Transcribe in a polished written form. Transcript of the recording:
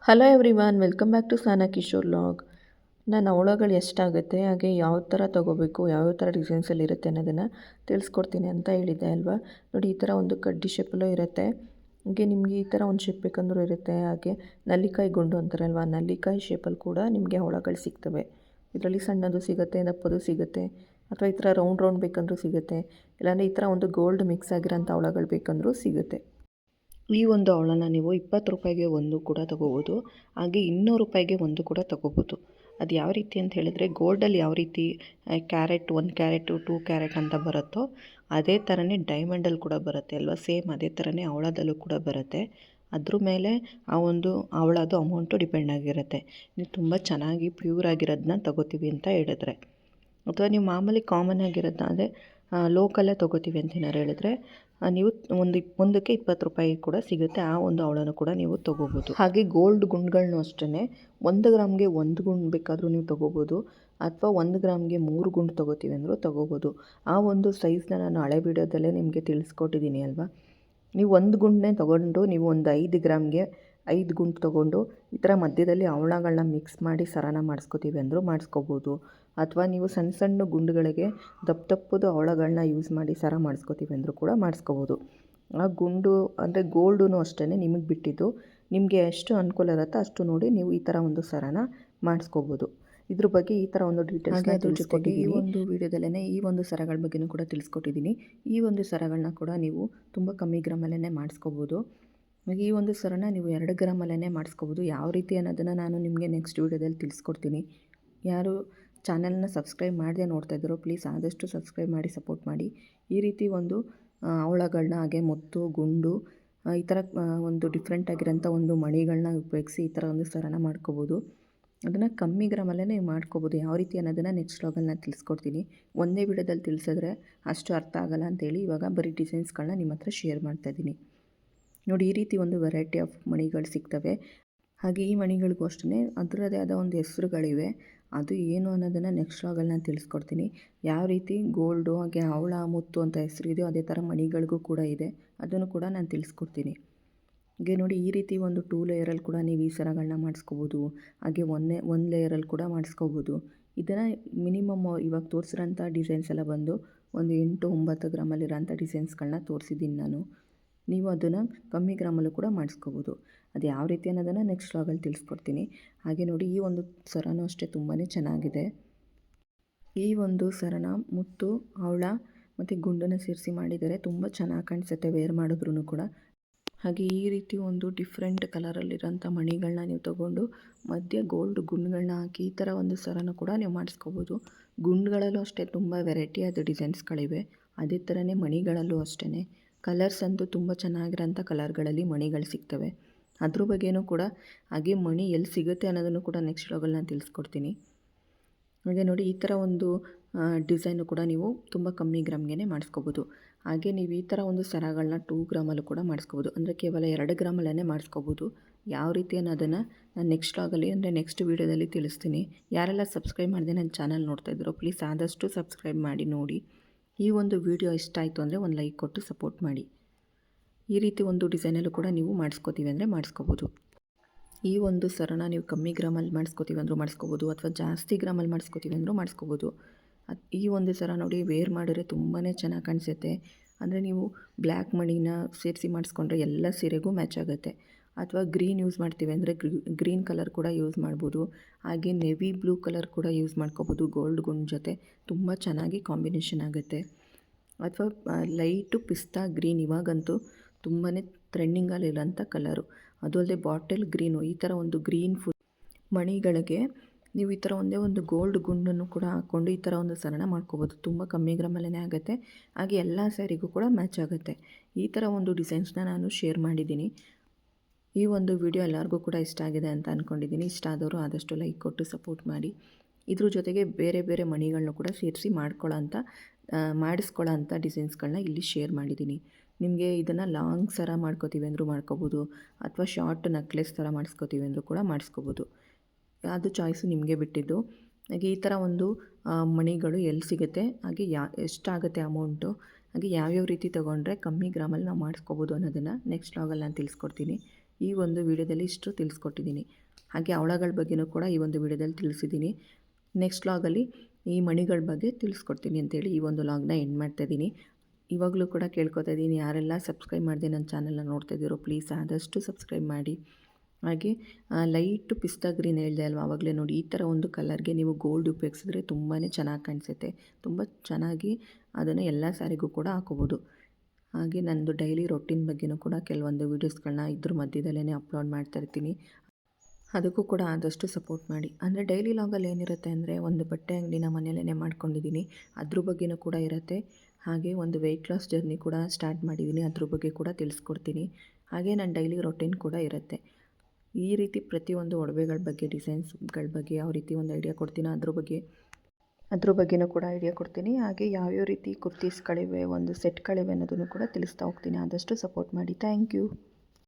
Hello everyone, welcome back to Sana Kishore log. ನಾನು ಅವಳಗಳು ಎಷ್ಟಾಗುತ್ತೆ, ಹಾಗೆ ಯಾವ ಥರ ತೊಗೋಬೇಕು, ಯಾವ್ಯಾವ ಥರ ಡಿಸೈನ್ಸಲ್ಲಿ ಇರುತ್ತೆ ಅನ್ನೋದನ್ನು ತಿಳಿಸ್ಕೊಡ್ತೀನಿ ಅಂತ ಹೇಳಿದ್ದೆ ಅಲ್ವಾ. ನೋಡಿ, ಈ ಥರ ಒಂದು ಕಡ್ಡಿ ಶೇಪಲ್ಲೂ ಇರುತ್ತೆ. ಹಾಗೆ ನಿಮಗೆ ಈ ಥರ ಒಂದು ಶೇಪ್ ಬೇಕಂದ್ರೂ ಇರುತ್ತೆ. ಹಾಗೆ ನಲ್ಲಿಕಾಯಿ ಗುಂಡು ಅಂತಾರಲ್ವ, ನಲ್ಲಿಕಾಯಿ ಶೇಪಲ್ಲಿ ಕೂಡ ನಿಮಗೆ ಅವಳಗಳು ಸಿಗ್ತವೆ. ಇದರಲ್ಲಿ ಸಣ್ಣದು ಸಿಗುತ್ತೆ, ದಪ್ಪದು ಸಿಗುತ್ತೆ, ಅಥವಾ ಈ ಥರ ರೌಂಡ್ ರೌಂಡ್ ಬೇಕಂದ್ರೂ ಸಿಗುತ್ತೆ. ಇಲ್ಲಾಂದರೆ ಈ ಥರ ಒಂದು ಗೋಲ್ಡ್ ಮಿಕ್ಸ್ ಆಗಿರೋಂಥ ಅವಳಗಳು ಬೇಕಂದ್ರೂ ಸಿಗುತ್ತೆ. ಈ ಒಂದು ಅವಳನ್ನು ನೀವು 20 ರೂಪಾಯಿಗೆ ಒಂದು ಕೂಡ ತೊಗೋಬೋದು, ಹಾಗೆ 200 ರೂಪಾಯಿಗೆ ಒಂದು ಕೂಡ ತೊಗೋಬೋದು. ಅದು ಯಾವ ರೀತಿ ಅಂತ ಹೇಳಿದ್ರೆ, ಗೋಲ್ಡಲ್ಲಿ ಯಾವ ರೀತಿ ಕ್ಯಾರೆಟ್ 1 ಕ್ಯಾರೆಟು 2 ಕ್ಯಾರೆಟ್ ಅಂತ ಬರುತ್ತೋ ಅದೇ ಥರನೇ ಡೈಮಂಡಲ್ಲಿ ಕೂಡ ಬರುತ್ತೆ ಅಲ್ವಾ. ಸೇಮ್ ಅದೇ ಥರನೇ ಅವಳದಲ್ಲೂ ಕೂಡ ಬರುತ್ತೆ. ಅದ್ರ ಮೇಲೆ ಆ ಒಂದು ಅವಳದು ಅಮೌಂಟು ಡಿಪೆಂಡ್ ಆಗಿರುತ್ತೆ. ನೀವು ತುಂಬ ಚೆನ್ನಾಗಿ ಪ್ಯೂರ್ ಆಗಿರೋದನ್ನ ತೊಗೋತೀವಿ ಅಂತ ಹೇಳಿದ್ರೆ, ಅಥವಾ ನೀವು ಮಾಮೂಲಿ ಕಾಮನ್ ಆಗಿರೋದನ್ನ ಅಂದರೆ ಲೋಕಲ್ಲೇ ತೊಗೋತೀವಿ ಅಂತ ಏನಾರು ಹೇಳಿದ್ರೆ, ನೀವು ಒಂದಕ್ಕೆ 20 ರೂಪಾಯಿ ಕೂಡ ಸಿಗುತ್ತೆ. ಆ ಒಂದು ಅವಳನ್ನು ಕೂಡ ನೀವು ತೊಗೋಬೋದು. ಹಾಗೆ ಗೋಲ್ಡ್ ಗುಂಡುಗಳನ್ನೂ ಅಷ್ಟೇ, 1 ಗ್ರಾಮ್ಗೆ 1 ಗುಂಡು ಬೇಕಾದರೂ ನೀವು ತೊಗೋಬೋದು, ಅಥವಾ 1 ಗ್ರಾಮ್ಗೆ 3 ಗುಂಡು ತೊಗೋತೀವಿ ಅಂದರೂ ತೊಗೋಬೋದು. ಆ ಒಂದು ಸೈಜ್ನ ನಾನು ಹಳೆ ವಿಡಿಯೋದಲ್ಲೇ ನಿಮಗೆ ತಿಳಿಸ್ಕೊಟ್ಟಿದ್ದೀನಿ ಅಲ್ವಾ. ನೀವು 1 ಗುಂಡನ್ನೇ ತೊಗೊಂಡು ನೀವು ಒಂದು 5 ಗ್ರಾಮ್ಗೆ 5 ಗುಂಡು ತೊಗೊಂಡು ಈ ಥರ ಮಧ್ಯದಲ್ಲಿ ಅವಳಗಳನ್ನ ಮಿಕ್ಸ್ ಮಾಡಿ ಸರನ ಮಾಡಿಸ್ಕೋತೀವಿ ಅಂದರೂ ಮಾಡಿಸ್ಕೋಬೋದು. ಅಥವಾ ನೀವು ಸಣ್ಣ ಸಣ್ಣ ಗುಂಡುಗಳಿಗೆ ದಪ್ಪದು ಅವಳಗಳನ್ನ ಯೂಸ್ ಮಾಡಿ ಸರ ಮಾಡಿಸ್ಕೋತೀವಿ ಅಂದರೂ ಕೂಡ ಮಾಡಿಸ್ಕೋಬೋದು. ಆ ಗುಂಡು ಅಂದರೆ ಗೋಲ್ಡೂ ಅಷ್ಟೇ ನಿಮಗೆ ಬಿಟ್ಟಿದ್ದು. ನಿಮಗೆ ಎಷ್ಟು ಅನುಕೂಲ ಇರುತ್ತೋ ಅಷ್ಟು ನೋಡಿ ನೀವು ಈ ಥರ ಒಂದು ಸರನ ಮಾಡಿಸ್ಕೋಬೋದು. ಇದ್ರ ಬಗ್ಗೆ ಈ ಥರ ಒಂದು ಡೀಟೇಲ್ಸ್ನ ಅದ್ರ ಜೊತೆಗೆ ಈ ಒಂದು ವೀಡಿಯೋದಲ್ಲೇ ಈ ಒಂದು ಸರಗಳ ಬಗ್ಗೆಯೂ ಕೂಡ ತಿಳಿಸ್ಕೊಟ್ಟಿದ್ದೀನಿ. ಈ ಒಂದು ಸರಗಳನ್ನ ಕೂಡ ನೀವು ತುಂಬ ಕಮ್ಮಿ ಗ್ರಾಮಲ್ಲೇ ಮಾಡಿಸ್ಕೋಬೋದು. ಈ ಒಂದು ಸರನ ನೀವು 2 ಗ್ರಾಮಲ್ಲೇ ಮಾಡಿಸ್ಕೋಬೋದು. ಯಾವ ರೀತಿ ಅನ್ನೋದನ್ನು ನಾನು ನಿಮಗೆ ನೆಕ್ಸ್ಟ್ ವೀಡಿಯೋದಲ್ಲಿ ತಿಳಿಸ್ಕೊಡ್ತೀನಿ. ಯಾರು ಚಾನಲ್ನ ಸಬ್ಸ್ಕ್ರೈಬ್ ಮಾಡದೆ ನೋಡ್ತಾ ಇದ್ದಾರೋ ಪ್ಲೀಸ್ ಆದಷ್ಟು ಸಬ್ಸ್ಕ್ರೈಬ್ ಮಾಡಿ ಸಪೋರ್ಟ್ ಮಾಡಿ. ಈ ರೀತಿ ಒಂದು ಅವಳಗಳನ್ನ, ಹಾಗೆ ಮುತ್ತು, ಗುಂಡು, ಈ ಥರ ಒಂದು ಡಿಫ್ರೆಂಟ್ ಆಗಿರೋಂಥ ಒಂದು ಮಣಿಗಳನ್ನ ಉಪಯೋಗಿಸಿ ಈ ಥರ ಒಂದು ಸರನ ಮಾಡ್ಕೋಬೋದು. ಅದನ್ನು ಕಮ್ಮಿ ಗ್ರಾಮಲ್ಲೇ ನೀವು ಮಾಡ್ಕೋಬೋದು. ಯಾವ ರೀತಿ ಅನ್ನೋದನ್ನು ನೆಕ್ಸ್ಟ್ ವ್ಲಾಗಲ್ಲಿ ನಾನು ತಿಳಿಸ್ಕೊಡ್ತೀನಿ. ಒಂದೇ ವಿಡಿಯೋದಲ್ಲಿ ತಿಳಿಸಿದ್ರೆ ಅಷ್ಟು ಅರ್ಥ ಆಗೋಲ್ಲ ಅಂತೇಳಿ ಇವಾಗ ಬರೀ ಡಿಸೈನ್ಸ್ಗಳನ್ನ ನಿಮ್ಮ ಹತ್ರ ಶೇರ್ ಮಾಡ್ತಾಯಿದ್ದೀನಿ. ನೋಡಿ, ಈ ರೀತಿ ಒಂದು ವೆರೈಟಿ ಆಫ್ ಮಣಿಗಳು ಸಿಗ್ತವೆ. ಹಾಗೆ ಈ ಮಣಿಗಳಿಗೂ ಅಷ್ಟೇ ಅದರದೇ ಆದ ಒಂದು ಹೆಸರುಗಳಿವೆ. ಅದು ಏನು ಅನ್ನೋದನ್ನು ನೆಕ್ಸ್ಟ್ ವ್ಲಾಗಲ್ಲಿ ನಾನು ತಿಳಿಸ್ಕೊಡ್ತೀನಿ. ಯಾವ ರೀತಿ ಗೋಲ್ಡು, ಹಾಗೆ ಅವಳ, ಮುತ್ತು ಅಂತ ಹೆಸರು ಇದೆಯೋ ಅದೇ ಥರ ಮಣಿಗಳಿಗೂ ಕೂಡ ಇದೆ. ಅದನ್ನು ಕೂಡ ನಾನು ತಿಳಿಸ್ಕೊಡ್ತೀನಿ. ಹಾಗೆ ನೋಡಿ, ಈ ರೀತಿ ಒಂದು 2 ಲೇಯರಲ್ಲಿ ಕೂಡ ನೀವು ಈ ಸರಗಳನ್ನ ಮಾಡಿಸ್ಕೋಬೋದು. ಹಾಗೆ 1 ಲೇಯರಲ್ಲಿ ಕೂಡ ಮಾಡಿಸ್ಕೋಬೋದು. ಇದನ್ನು ಮಿನಿಮಮ್ ಇವಾಗ ತೋರಿಸಿರೋಂಥ ಡಿಸೈನ್ಸ್ ಎಲ್ಲ ಬಂದು ಒಂದು 8-9 ಗ್ರಾಮಲ್ಲಿರೋಂಥ ಡಿಸೈನ್ಸ್ಗಳನ್ನ ತೋರಿಸಿದ್ದೀನಿ ನಾನು. ನೀವು ಅದನ್ನು ಕಮ್ಮಿ ಗ್ರಾಮಲ್ಲೂ ಕೂಡ ಮಾಡಿಸ್ಕೋಬೋದು. ಅದು ಯಾವ ರೀತಿ ಅನ್ನೋದನ್ನು ನೆಕ್ಸ್ಟ್ ವ್ಲಾಗಲ್ಲಿ ತಿಳಿಸ್ಕೊಡ್ತೀನಿ. ಹಾಗೆ ನೋಡಿ, ಈ ಒಂದು ಸರನೂ ಅಷ್ಟೇ ತುಂಬಾ ಚೆನ್ನಾಗಿದೆ. ಈ ಒಂದು ಸರನ ಮುತ್ತು, ಅವಳ ಮತ್ತು ಗುಂಡನ್ನು ಸೇರಿಸಿ ಮಾಡಿದರೆ ತುಂಬ ಚೆನ್ನಾಗಿ ಕಾಣಿಸುತ್ತೆ ವೇರ್ ಮಾಡಿದ್ರೂ ಕೂಡ. ಹಾಗೆ ಈ ರೀತಿ ಒಂದು ಡಿಫ್ರೆಂಟ್ ಕಲರಲ್ಲಿರೋಂಥ ಮಣಿಗಳನ್ನ ನೀವು ತೊಗೊಂಡು ಮಧ್ಯೆ ಗೋಲ್ಡ್ ಗುಂಡುಗಳನ್ನ ಹಾಕಿ ಈ ಥರ ಒಂದು ಸರನೂ ಕೂಡ ನೀವು ಮಾಡಿಸ್ಕೋಬೋದು. ಗುಂಡುಗಳಲ್ಲೂ ಅಷ್ಟೇ ತುಂಬ ವೆರೈಟಿಯಾದ ಡಿಸೈನ್ಸ್ಗಳಿವೆ. ಅದೇ ಥರನೇ ಮಣಿಗಳಲ್ಲೂ ಅಷ್ಟೇ ಕಲರ್ಸ್ ಅಂತೂ ತುಂಬ ಚೆನ್ನಾಗಿರೋಂಥ ಕಲರ್ಗಳಲ್ಲಿ ಮಣಿಗಳು ಸಿಗ್ತವೆ. ಅದ್ರ ಬಗ್ಗೆಯೂ ಕೂಡ, ಹಾಗೆ ಮಣಿ ಎಲ್ಲಿ ಸಿಗುತ್ತೆ ಅನ್ನೋದನ್ನು ಕೂಡ ನೆಕ್ಸ್ಟ್ ವ್ಲಾಗಲ್ಲಿ ನಾನು ತಿಳಿಸ್ಕೊಡ್ತೀನಿ. ಹಾಗೆ ನೋಡಿ, ಈ ಥರ ಒಂದು ಡಿಸೈನು ಕೂಡ ನೀವು ತುಂಬ ಕಮ್ಮಿ ಗ್ರಾಮ್ಗೆ ಮಾಡಿಸ್ಕೋಬೋದು. ಹಾಗೆ ನೀವು ಈ ಥರ ಒಂದು ಸರಗಳನ್ನ 2 ಗ್ರಾಮಲ್ಲೂ ಕೂಡ ಮಾಡಿಸ್ಕೋಬೋದು. ಅಂದರೆ ಕೇವಲ 2 ಗ್ರಾಮಲ್ಲೇ ಮಾಡಿಸ್ಕೋಬೋದು. ಯಾವ ರೀತಿ ಅನ್ನೋದನ್ನು ನಾನು ನೆಕ್ಸ್ಟ್ ವ್ಲಾಗಲ್ಲಿ ಅಂದರೆ ನೆಕ್ಸ್ಟ್ ವೀಡಿಯೋದಲ್ಲಿ ತಿಳಿಸ್ತೀನಿ. ಯಾರೆಲ್ಲ ಸಬ್ಸ್ಕ್ರೈಬ್ ಮಾಡಿದೆ ನನ್ನ ಚಾನಲ್ ನೋಡ್ತಾ ಇದ್ದೀರೋ ಪ್ಲೀಸ್ ಆದಷ್ಟು ಸಬ್ಸ್ಕ್ರೈಬ್ ಮಾಡಿ ನೋಡಿ. ಈ ಒಂದು ವಿಡಿಯೋ ಇಷ್ಟ ಆಯಿತು ಅಂದರೆ ಒಂದು ಲೈಕ್ ಕೊಟ್ಟು ಸಪೋರ್ಟ್ ಮಾಡಿ. ಈ ರೀತಿ ಒಂದು ಡಿಸೈನಲ್ಲೂ ಕೂಡ ನೀವು ಮಾಡಿಸ್ಕೋತೀವಿ ಅಂದರೆ ಮಾಡಿಸ್ಕೋಬೋದು. ಈ ಒಂದು ಸರನ ನೀವು ಕಮ್ಮಿ ಗ್ರಾಮಲ್ಲಿ ಮಾಡಿಸ್ಕೋತೀವಿ ಅಂದರೂ ಮಾಡಿಸ್ಕೋಬೋದು, ಅಥವಾ ಜಾಸ್ತಿ ಗ್ರಾಮಲ್ಲಿ ಮಾಡಿಸ್ಕೋತೀವಿ ಅಂದರೂ ಮಾಡಿಸ್ಕೋಬೋದು. ಈ ಒಂದು ಸರ ನೋಡಿ, ವೇರ್ ಮಾಡಿದ್ರೆ ತುಂಬಾ ಚೆನ್ನಾಗಿ ಕಾಣಿಸುತ್ತೆ. ಅಂದರೆ ನೀವು ಬ್ಲ್ಯಾಕ್ ಮಣಿನ ಸೇರಿಸಿ ಮಾಡಿಸ್ಕೊಂಡ್ರೆ ಎಲ್ಲ ಸೀರೆಗೂ ಮ್ಯಾಚ್ ಆಗುತ್ತೆ. ಅಥವಾ ಗ್ರೀನ್ ಯೂಸ್ ಮಾಡ್ತೀವಿ ಅಂದರೆ ಗ್ರೀನ್ ಕಲರ್ ಕೂಡ ಯೂಸ್ ಮಾಡ್ಬೋದು. ಹಾಗೆ ನೆವಿ ಬ್ಲೂ ಕಲರ್ ಕೂಡ ಯೂಸ್ ಮಾಡ್ಕೋಬೋದು ಗೋಲ್ಡ್ ಗುಂಡ್ ಜೊತೆ. ತುಂಬ ಚೆನ್ನಾಗಿ ಕಾಂಬಿನೇಷನ್ ಆಗುತ್ತೆ. ಅಥವಾ ಲೈಟು ಪಿಸ್ತಾ ಗ್ರೀನ್ ಇವಾಗಂತೂ ತುಂಬಾ ಟ್ರೆಂಡಿಂಗಲ್ಲಿರೋಂಥ ಕಲರು. ಅದು ಅಲ್ಲದೆ ಬಾಟಲ್ ಗ್ರೀನು, ಈ ಥರ ಒಂದು ಗ್ರೀನ್ ಮಣಿಗಳಿಗೆ ನೀವು ಈ ಥರ ಒಂದೇ ಒಂದು ಗೋಲ್ಡ್ ಗುಂಡನ್ನು ಕೂಡ ಹಾಕ್ಕೊಂಡು ಈ ಥರ ಒಂದು ಸರನ ಮಾಡ್ಕೋಬೋದು. ತುಂಬ ಕಮ್ಮಿ ಗ್ರಾಮಲ್ಲೇ ಆಗುತ್ತೆ. ಹಾಗೆ ಎಲ್ಲ ಸ್ಯಾರಿಗೂ ಕೂಡ ಮ್ಯಾಚ್ ಆಗುತ್ತೆ. ಈ ಥರ ಒಂದು ಡಿಸೈನ್ಸ್ನ ನಾನು ಶೇರ್ ಮಾಡಿದ್ದೀನಿ. ಈ ಒಂದು ವಿಡಿಯೋ ಎಲ್ಲರಿಗೂ ಕೂಡ ಇಷ್ಟ ಆಗಿದೆ ಅಂತ ಅಂದ್ಕೊಂಡಿದ್ದೀನಿ. ಇಷ್ಟ ಆದವರು ಆದಷ್ಟು ಲೈಕ್ ಕೊಟ್ಟು ಸಪೋರ್ಟ್ ಮಾಡಿ. ಇದ್ರ ಜೊತೆಗೆ ಬೇರೆ ಬೇರೆ ಮಣಿಗಳನ್ನೂ ಕೂಡ ಸೇರಿಸಿ ಮಾಡಿಸ್ಕೊಳ್ಳೋ ಅಂಥ ಡಿಸೈನ್ಸ್ಗಳನ್ನ ಇಲ್ಲಿ ಶೇರ್ ಮಾಡಿದ್ದೀನಿ. ನಿಮಗೆ ಇದನ್ನು ಲಾಂಗ್ ಸರ ಮಾಡ್ಕೋತೀವಿ ಅಂದರೂ ಮಾಡ್ಕೋಬೋದು, ಅಥವಾ ಶಾರ್ಟ್ ನೆಕ್ಲೆಸ್ ಥರ ಮಾಡಿಸ್ಕೋತೀವಿ ಅಂದರೂ ಕೂಡ ಮಾಡಿಸ್ಕೋಬೋದು. ಅದು ಚಾಯ್ಸು ನಿಮಗೆ ಬಿಟ್ಟಿದ್ದು. ಹಾಗೆ ಈ ಥರ ಒಂದು ಮಣಿಗಳು ಎಲ್ಲಿ ಸಿಗುತ್ತೆ, ಹಾಗೆ ಎಷ್ಟಾಗುತ್ತೆ ಅಮೌಂಟು, ಹಾಗೆ ಯಾವ್ಯಾವ ರೀತಿ ತೊಗೊಂಡ್ರೆ ಕಮ್ಮಿ ಗ್ರಾಮಲ್ಲಿ ನಾವು ಮಾಡಿಸ್ಕೋಬೋದು ಅನ್ನೋದನ್ನು ನೆಕ್ಸ್ಟ್ ವ್ಲಾಗಲ್ಲಿ ನಾನು ತಿಳಿಸ್ಕೊಡ್ತೀನಿ. ಈ ಒಂದು ವಿಡಿಯೋದಲ್ಲಿ ಇಷ್ಟು ತಿಳಿಸ್ಕೊಟ್ಟಿದ್ದೀನಿ. ಹಾಗೆ ಅವಳಗಳ ಬಗ್ಗೆಯೂ ಕೂಡ ಈ ಒಂದು ವಿಡಿಯೋದಲ್ಲಿ ತಿಳಿಸಿದ್ದೀನಿ. ನೆಕ್ಸ್ಟ್ ವ್ಲಾಗಲ್ಲಿ ಈ ಮಣಿಗಳ ಬಗ್ಗೆ ತಿಳಿಸ್ಕೊಡ್ತೀನಿ ಅಂತೇಳಿ ಈ ಒಂದು ವ್ಲಾಗ್ನ ಎಂಡ್ ಮಾಡ್ತಾಯಿದ್ದೀನಿ. ಇವಾಗಲೂ ಕೂಡ ಕೇಳ್ಕೊತಾ ಇದ್ದೀನಿ, ಯಾರೆಲ್ಲ ಸಬ್ಸ್ಕ್ರೈಬ್ ಮಾಡದೆ ನನ್ನ ಚಾನಲ್ನ ನೋಡ್ತಾ ಇದ್ದೀರೋ ಪ್ಲೀಸ್ ಆದಷ್ಟು ಸಬ್ಸ್ಕ್ರೈಬ್ ಮಾಡಿ. ಹಾಗೆ ಲೈಟು ಪಿಸ್ತಾ ಗ್ರೀನ್ ಹೇಳಿದೆ ಅಲ್ವ ಆವಾಗಲೇ, ನೋಡಿ ಈ ಥರ ಒಂದು ಕಲರ್ಗೆ ನೀವು ಗೋಲ್ಡ್ ಉಪಯೋಗಿಸಿದ್ರೆ ತುಂಬಾ ಚೆನ್ನಾಗಿ ಕಾಣಿಸುತ್ತೆ. ತುಂಬ ಚೆನ್ನಾಗಿ ಅದನ್ನು ಎಲ್ಲ ಸ್ಯಾರಿಗೂ ಕೂಡ ಹಾಕೋಬೋದು. ಹಾಗೆ ನನ್ನದು ಡೈಲಿ ರೊಟೀನ್ ಬಗ್ಗೆಯೂ ಕೂಡ ಕೆಲವೊಂದು ವೀಡಿಯೋಸ್ಗಳನ್ನ ಇದ್ರ ಮಧ್ಯದಲ್ಲೇ ಅಪ್ಲೋಡ್ ಮಾಡ್ತಾ ಇರ್ತೀನಿ. ಅದಕ್ಕೂ ಕೂಡ ಆದಷ್ಟು ಸಪೋರ್ಟ್ ಮಾಡಿ. ಅಂದರೆ ಡೈಲಿ ಲಾಗಲ್ಲಿ ಏನಿರುತ್ತೆ ಅಂದರೆ, ಒಂದು ಬಟ್ಟೆ ಅಂಗಡಿನ ಮನೆಯಲ್ಲೇ ಮಾಡ್ಕೊಂಡಿದ್ದೀನಿ, ಅದ್ರ ಬಗ್ಗೆಯೂ ಕೂಡ ಇರುತ್ತೆ. ಹಾಗೆ ಒಂದು ವೆಯ್ಟ್ ಲಾಸ್ ಜರ್ನಿ ಕೂಡ ಸ್ಟಾರ್ಟ್ ಮಾಡಿದ್ದೀನಿ, ಅದ್ರ ಬಗ್ಗೆ ಕೂಡ ತಿಳಿಸ್ಕೊಡ್ತೀನಿ. ಹಾಗೆ ನನ್ನ ಡೈಲಿ ರೊಟೀನ್ ಕೂಡ ಇರುತ್ತೆ. ಈ ರೀತಿ ಪ್ರತಿಯೊಂದು ಒಡವೆಗಳ ಬಗ್ಗೆ, ಡಿಸೈನ್ಸ್ಗಳ ಬಗ್ಗೆ ಯಾವ ರೀತಿ ಒಂದು ಐಡಿಯಾ ಕೊಡ್ತೀನೋ ಅದ್ರ ಬಗ್ಗೆಯೂ ಕೂಡ ಐಡಿಯಾ ಕೊಡ್ತೀನಿ. ಹಾಗೆ ಯಾವ್ಯಾವ ರೀತಿ ಕುರ್ತೀಸ್ಗಳಿವೆ, ಒಂದು ಸೆಟ್ಗಳಿವೆ ಅನ್ನೋದನ್ನು ಕೂಡ ತಿಳಿಸ್ತಾ ಹೋಗ್ತೀನಿ. ಆದಷ್ಟು ಸಪೋರ್ಟ್ ಮಾಡಿ. Thank you.